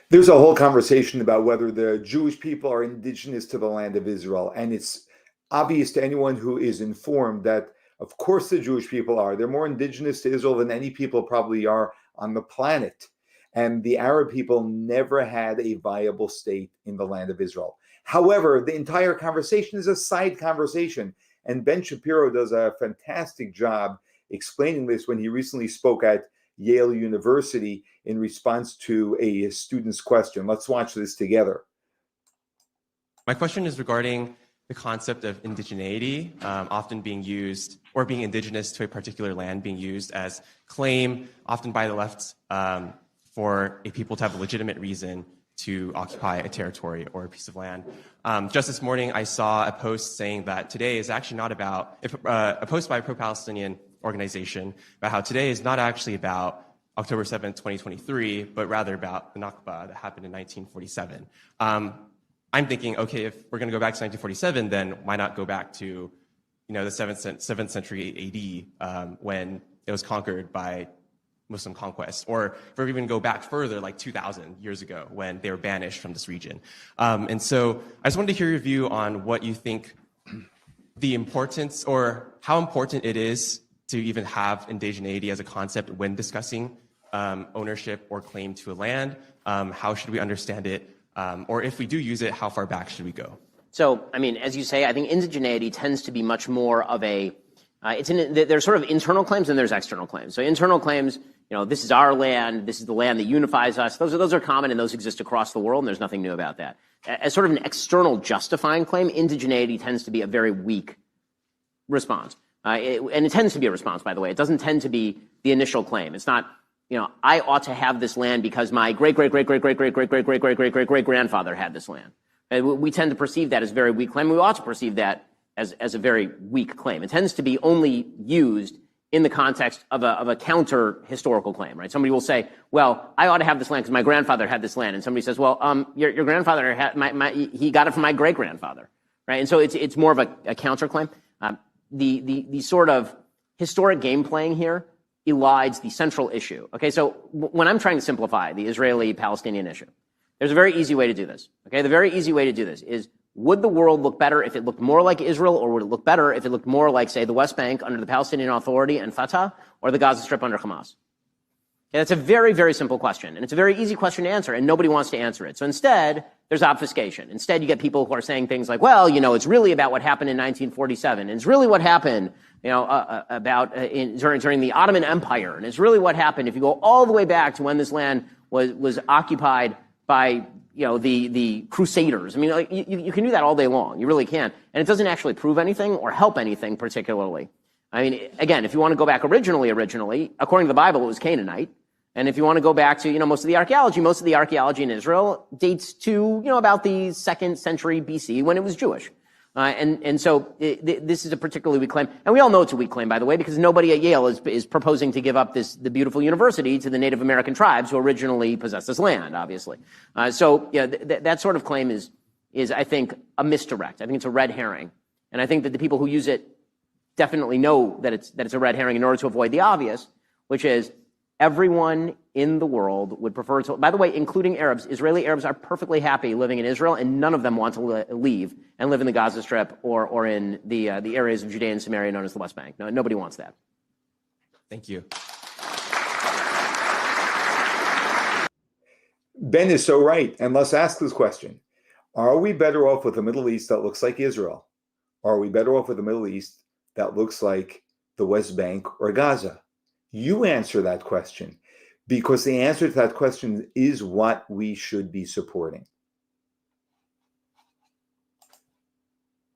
There's a whole conversation about whether the Jewish people are indigenous to the land of Israel. And it's obvious to anyone who is informed that, of course, the Jewish people are. They're more indigenous to Israel than any people probably are on the planet. And the Arab people never had a viable state in the land of Israel. However, the entire conversation is a side conversation. And Ben Shapiro does a fantastic job explaining this when he recently spoke at Yale University in response to a student's question. Let's watch this together. My question is regarding the concept of indigeneity, often being used, or being indigenous to a particular land being used as claim, often by the left, for a people to have a legitimate reason to occupy a territory or a piece of land. Just this morning, I saw a post saying that today is actually not about, a post by a pro-Palestinian organization about how today is not actually about October 7th, 2023, but rather about the Nakba that happened in 1947. I'm thinking, okay, if we're going to go back to 1947, then why not go back to, the 7th century AD when it was conquered by Muslim conquest, or if we even go back further, like 2,000 years ago when they were banished from this region. And so I just wanted to hear your view on what you think the importance or how important it is to even have indigeneity as a concept when discussing ownership or claim to a land. How should we understand it? Or if we do use it, how far back should we go? So, as you say, I think indigeneity tends to be much more of a, there's sort of internal claims and there's external claims. So internal claims, this is our land, this is the land that unifies us. Those are common and those exist across the world and there's nothing new about that. As sort of an external justifying claim, indigeneity tends to be a very weak response. And it tends to be a response, by the way. It doesn't tend to be the initial claim. It's not, I ought to have this land because my great-great-great-great-great-great-great-great-great-great-great-grandfather had this land. And we tend to perceive that as a very weak claim. We ought to perceive that as a very weak claim. It tends to be only used in the context of a counter historical claim, right? Somebody will say, well, I ought to have this land because my grandfather had this land. And somebody says, well, your grandfather had, he got it from my great-grandfather, right? And so it's more of a counterclaim. The sort of historic game playing here elides the central issue. Okay, so when I'm trying to simplify the Israeli-Palestinian issue, there's a very easy way to do this. Okay, the very easy way to do this is, would the world look better if it looked more like Israel, or would it look better if it looked more like, say, the West Bank under the Palestinian Authority and Fatah, or the Gaza Strip under Hamas? Okay, that's a very, very simple question, and it's a very easy question to answer, and nobody wants to answer it. So instead, there's obfuscation. Instead, you get people who are saying things like, well, it's really about what happened in 1947, and it's really what happened, during the Ottoman Empire, and it's really what happened if you go all the way back to when this land was occupied by the Crusaders. You can do that all day long. You really can. And it doesn't actually prove anything or help anything particularly. Again, if you want to go back originally, according to the Bible, it was Canaanite. And if you want to go back to, most of the archaeology in Israel dates to, about the 2nd century BC when it was Jewish. So this is a particularly weak claim. And we all know it's a weak claim, by the way, because nobody at Yale is proposing to give up the beautiful university to the Native American tribes who originally possessed this land, obviously. That sort of claim is, I think, a misdirect. I think it's a red herring. And I think that the people who use it definitely know that it's a red herring in order to avoid the obvious, which is everyone in the world would prefer to, by the way, including Arabs. Israeli Arabs are perfectly happy living in Israel, and none of them want to leave and live in the Gaza Strip or in the areas of Judea and Samaria known as the West Bank. No, nobody wants that. Thank you. Ben is so right. And let's ask this question. Are we better off with a Middle East that looks like Israel? Or are we better off with a Middle East that looks like the West Bank or Gaza? You answer that question, because the answer to that question is what we should be supporting.